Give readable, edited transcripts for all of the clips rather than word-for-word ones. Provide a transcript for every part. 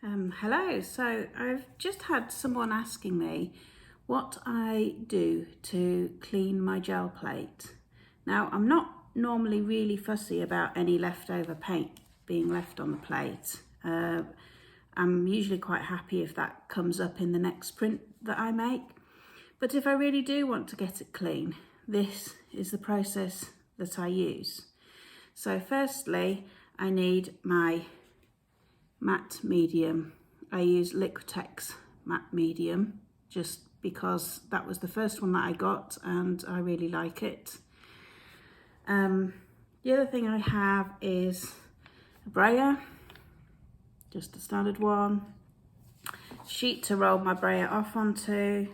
Hello, so I've just had someone asking me what I do to clean my gel plate. Now, I'm not normally really fussy about any leftover paint being left on the plate. I'm usually quite happy if that comes up in the next print that I make. But if I really do want to get it clean, this is the process that I use. So firstly, I need my matte medium. I use Liquitex matte medium just because that was the first one that I got and I really like it. The other thing I have is a brayer, just a standard one, sheet to roll my brayer off onto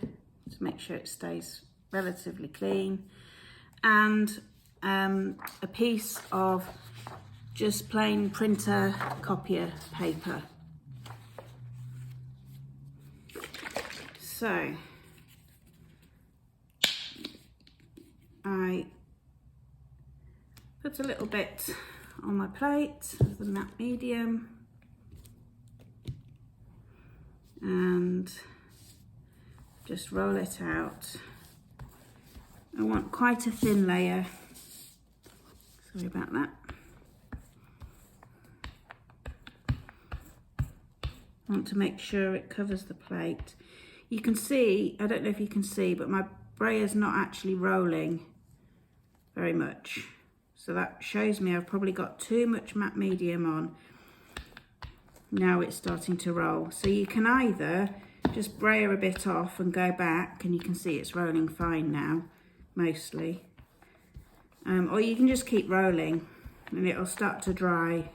to make sure it stays relatively clean, and a piece of just plain printer copier paper. So I put a little bit on my plate of the matte medium and just roll it out. I want quite a thin layer, sorry about that. I want to make sure it covers the plate. You can see, I don't know if you can see, but my brayer's not actually rolling very much. So that shows me I've probably got too much matte medium on. Now it's starting to roll. So you can either just brayer a bit off and go back, and you can see it's rolling fine now, mostly. Or you can just keep rolling and it'll start to dry.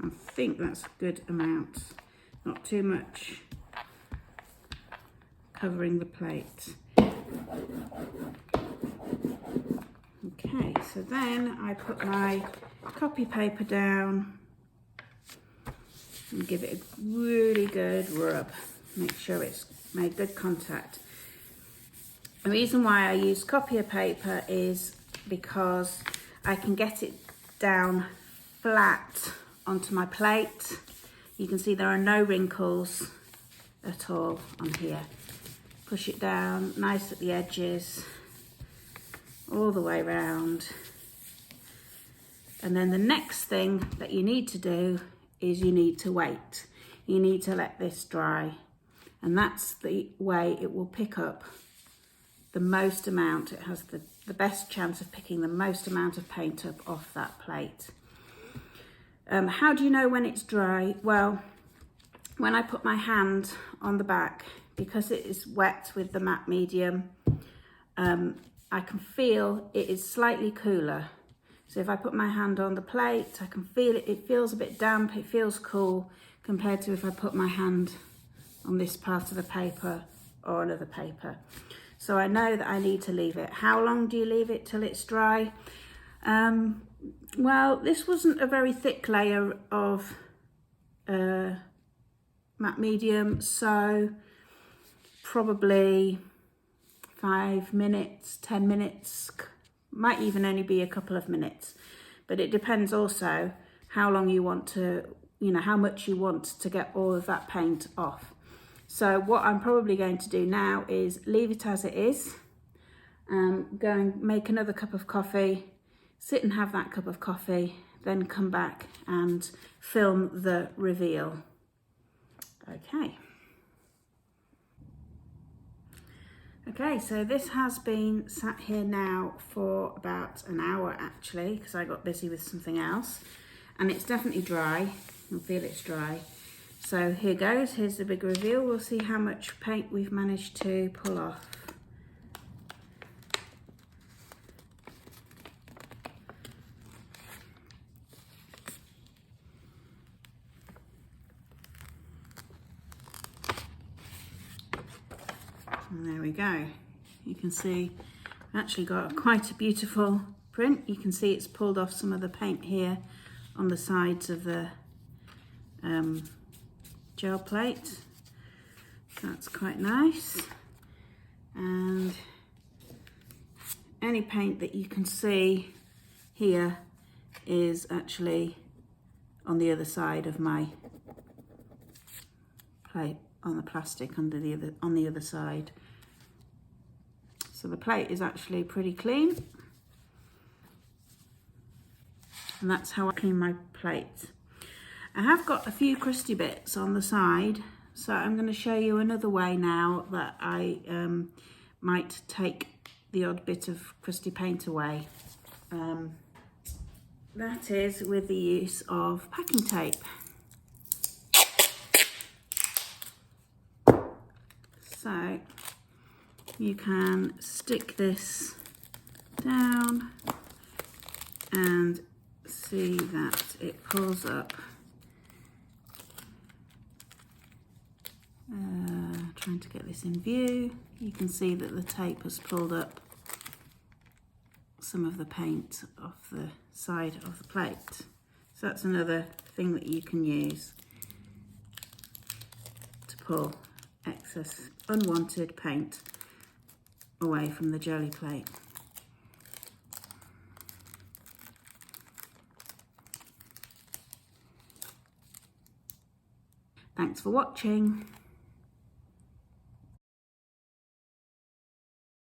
I think that's a good amount, not too much covering the plate. Okay, so then I put my copy paper down and give it a really good rub. Make sure it's made good contact. The reason why I use copier paper is because I can get it down flat onto my plate. You can see there are no wrinkles at all on here. Push it down nice at the edges, all the way around. And then the next thing that you need to do is you need to wait. You need to let this dry, and that's the way it will pick up the most amount. It has the best chance of picking the most amount of paint up off that plate. How do you know when it's dry? Well, when I put my hand on the back, because it is wet with the matte medium, I can feel it is slightly cooler. So if I put my hand on the plate, I can feel it. It feels a bit damp, it feels cool, compared to if I put my hand on this part of the paper or another paper. So I know that I need to leave it. How long do you leave it till it's dry? Well, this wasn't a very thick layer of matte medium, so probably 5 minutes, 10 minutes, might even only be a couple of minutes. But it depends also how long you want to, how much you want to get all of that paint off. So what I'm probably going to do now is leave it as it is, go and make another cup of coffee, sit and have that cup of coffee, then come back and film the reveal. Okay. Okay, so this has been sat here now for about an hour actually, because I got busy with something else, and it's definitely dry. I can feel it's dry. So here goes, here's the big reveal. We'll see how much paint we've managed to pull off. And there we go. You can see I've actually got quite a beautiful print. You can see it's pulled off some of the paint here on the sides of the gel plate. That's quite nice. And any paint that you can see here is actually on the other side of my plate, on the plastic on the other side. So the plate is actually pretty clean, and that's how I clean my plate. I have got a few crusty bits on the side, so I'm going to show you another way now that I might take the odd bit of crusty paint away. That is with the use of packing tape. So you can stick this down and see that it pulls up. Trying to get this in view. You can see that the tape has pulled up some of the paint off the side of the plate. So that's another thing that you can use to pull excess unwanted paint away from the jelly plate. Thanks for watching.